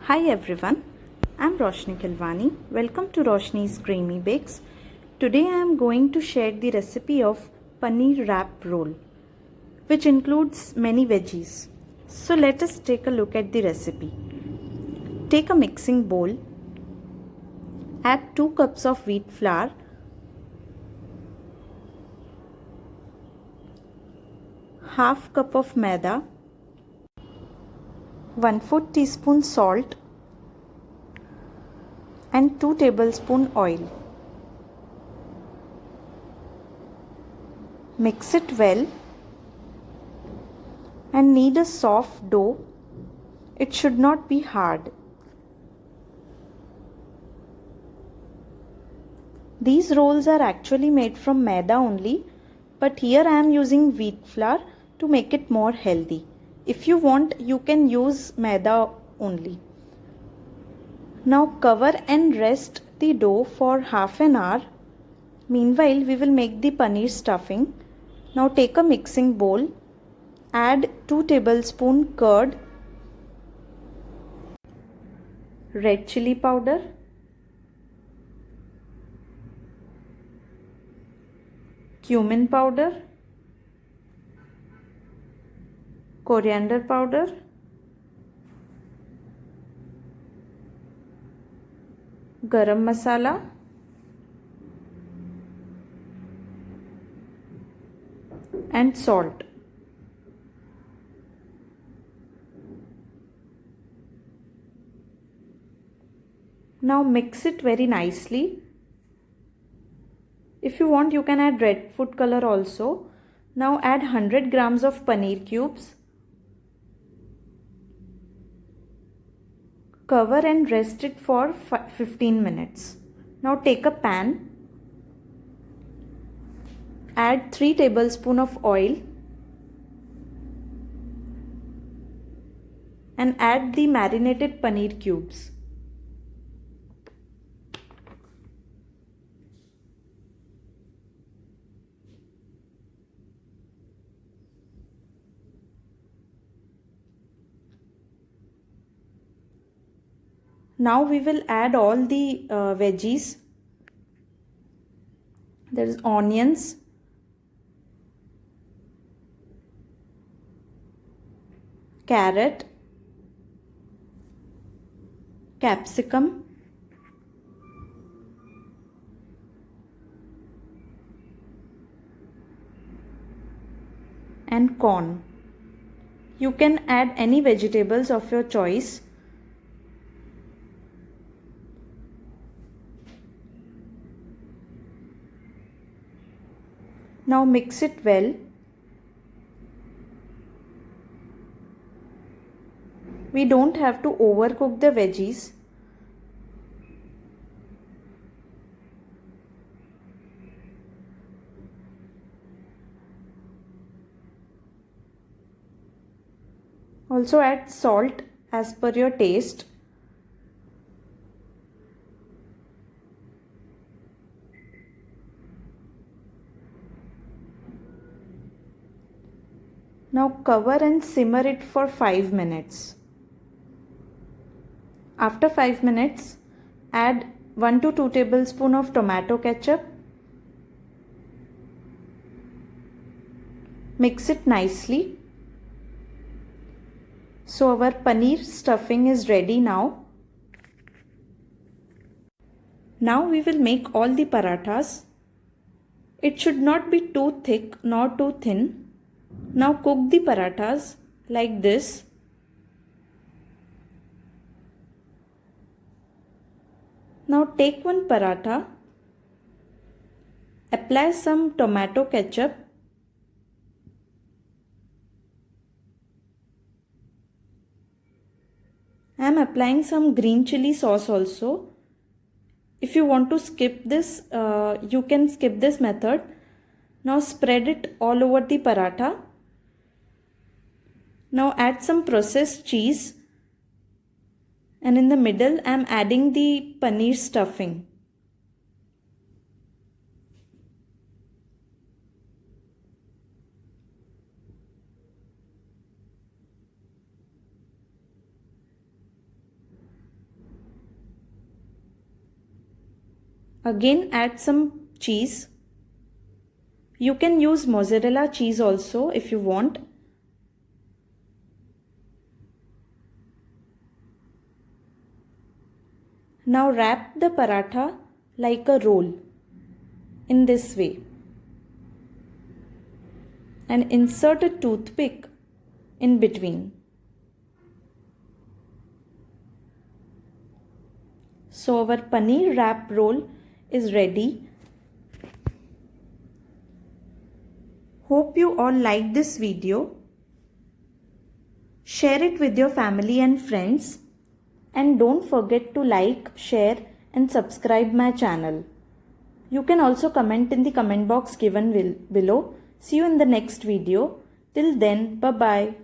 Hi everyone, I'm Roshni Khilwani. Welcome to Roshni's Creamy Bakes. Today I am going to share the recipe of paneer wrap roll, which includes many veggies. So let us take a look at the recipe. Take a mixing bowl, add 2 cups of wheat flour, half cup of maida, 1/4 teaspoon salt and 2 tablespoon oil. Mix it well and knead a soft dough. It should not be hard. These rolls are actually made from maida only, but here I am using wheat flour to make it more healthy. If you want, you can use maida only. Now cover and rest the dough for half an hour. Meanwhile, we will make the paneer stuffing. Now take a mixing bowl, add 2 tablespoon curd, red chilli powder, cumin powder, coriander powder, garam masala, and salt. Now mix it very nicely. If you want, you can add red food color also. Now add 100 grams of paneer cubes. Cover and rest it for 15 minutes. Now take a pan. Add 3 tablespoons of oil and add the marinated paneer cubes. Now we will add all the veggies. There is onions, carrot, capsicum, and corn. You can add any vegetables of your choice. Now mix it well. We don't have to overcook the veggies. Also add salt as per your taste. Now cover and simmer it for 5 minutes. After 5 minutes, add 1 to 2 tablespoons of tomato ketchup. Mix it nicely. So our paneer stuffing is ready now. Now we will make all the parathas. It should not be too thick nor too thin. Now cook the parathas like this. Now take one paratha, apply some tomato ketchup, I am applying some green chilli sauce also. If you want to skip this, you can skip this method. Now spread it all over the paratha. Now add some processed cheese. And in the middle, I am adding the paneer stuffing. Again add some cheese. You can use mozzarella cheese also if you want. Now wrap the paratha like a roll in this way and insert a toothpick in between. So our paneer wrap roll is ready. Hope you all liked this video. Share it with your family and friends. And don't forget to like, share and subscribe my channel. You can also comment in the comment box given below. See you in the next video. Till then, bye bye.